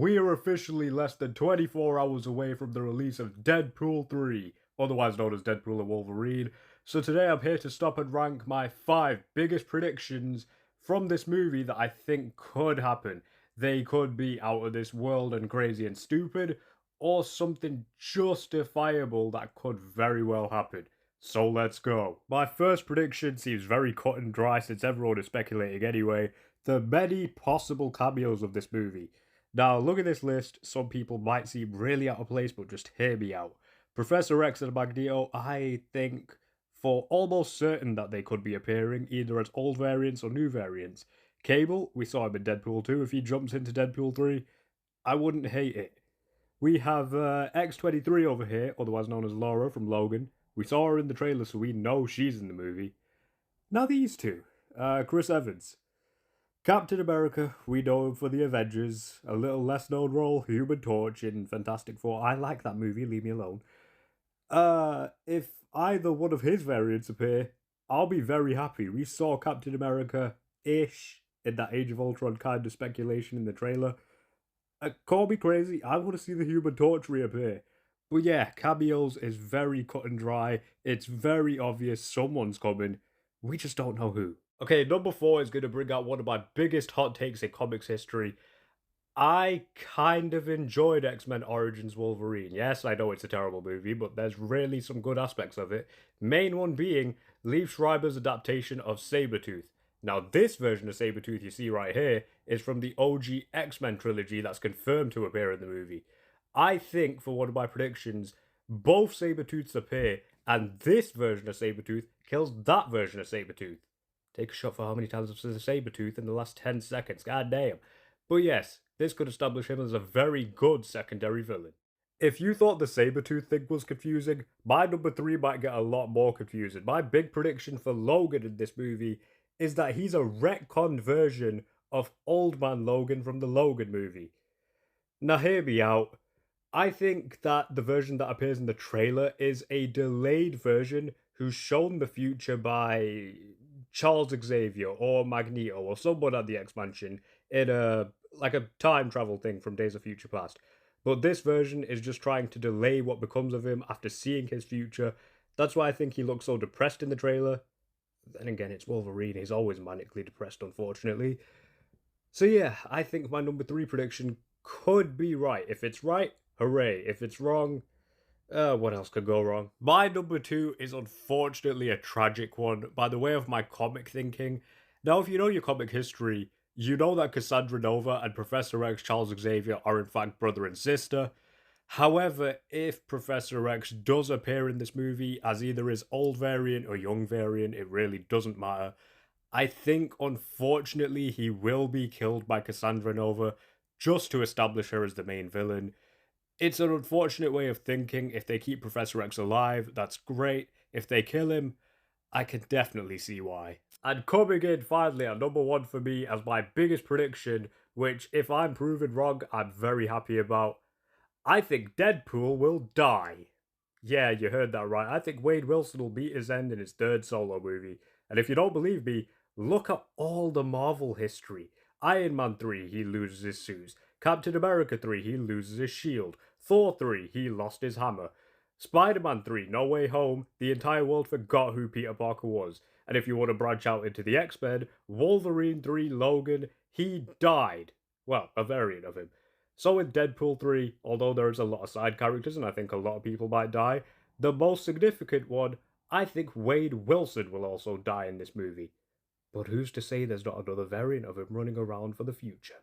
We are officially less than 24 hours away from the release of Deadpool 3, otherwise known as Deadpool and Wolverine. So today I'm here to stop and rank my 5 biggest predictions from this movie that I think could happen. They could be out of this world and crazy and stupid, or something justifiable that could very well happen. So let's go. My first prediction seems very cut and dry since everyone is speculating anyway. The many possible cameos of this movie. Now, look at this list. Some people might seem really out of place, but just hear me out. Professor X and Magneto, I think for almost certain that they could be appearing, either as old variants or new variants. Cable, we saw him in Deadpool 2. If he jumps into Deadpool 3, I wouldn't hate it. We have X-23 over here, otherwise known as Laura from Logan. We saw her in the trailer, so we know she's in the movie. Now these two. Chris Evans. Captain America, we know him for the Avengers. A little less known role, Human Torch in Fantastic Four. I like that movie, leave me alone. If either one of his variants appear, I'll be very happy. We saw Captain America-ish in that Age of Ultron kind of speculation in the trailer. Call me crazy, I want to see the Human Torch reappear. But yeah, cameos is very cut and dry. It's very obvious someone's coming. We just don't know who. Okay, number 4 is going to bring out one of my biggest hot takes in comics history. I kind of enjoyed X-Men Origins Wolverine. Yes, I know it's a terrible movie, but there's really some good aspects of it. Main one being Liev Schreiber's adaptation of Sabretooth. Now, this version of Sabretooth you see right here is from the OG X-Men trilogy that's confirmed to appear in the movie. I think, for one of my predictions, both Sabretooths appear, and this version of Sabretooth kills that version of Sabretooth. Take a shot for how many times I've said Sabretooth in the last 10 seconds, god damn. But yes, this could establish him as a very good secondary villain. If you thought the Sabretooth thing was confusing, my number 3 might get a lot more confusing. My big prediction for Logan in this movie is that he's a retconned version of Old Man Logan from the Logan movie. Now hear me out. I think that the version that appears in the trailer is a delayed version who's shown the future by Charles Xavier or Magneto or someone at the X-Mansion in a time travel thing from Days of Future Past. But this version is just trying to delay what becomes of him after seeing his future. That's why I think he looks so depressed in the trailer. Then again, it's Wolverine. He's always manically depressed, unfortunately. So yeah, I think my number 3 prediction could be right. If it's right, hooray. If it's wrong, what else could go wrong? My number 2 is unfortunately a tragic one, by the way of my comic thinking. Now, if you know your comic history, you know that Cassandra Nova and Professor X Charles Xavier are in fact brother and sister. However, if Professor X does appear in this movie as either his old variant or young variant, it really doesn't matter. I think, unfortunately, he will be killed by Cassandra Nova just to establish her as the main villain. It's an unfortunate way of thinking. If they keep Professor X alive, that's great. If they kill him, I can definitely see why. And coming in finally at number 1 for me as my biggest prediction, which if I'm proven wrong, I'm very happy about. I think Deadpool will die. Yeah, you heard that right. I think Wade Wilson will meet his end in his 3rd solo movie. And if you don't believe me, look at all the Marvel history. Iron Man 3, he loses his suit. Captain America 3, he loses his shield. Thor 3, he lost his hammer. Spider-Man 3, No Way Home, the entire world forgot who Peter Parker was. And if you want to branch out into the X-Men, Wolverine 3, Logan, he died. Well, a variant of him. So in Deadpool 3, although there is a lot of side characters and I think a lot of people might die, the most significant one, I think Wade Wilson will also die in this movie. But who's to say there's not another variant of him running around for the future?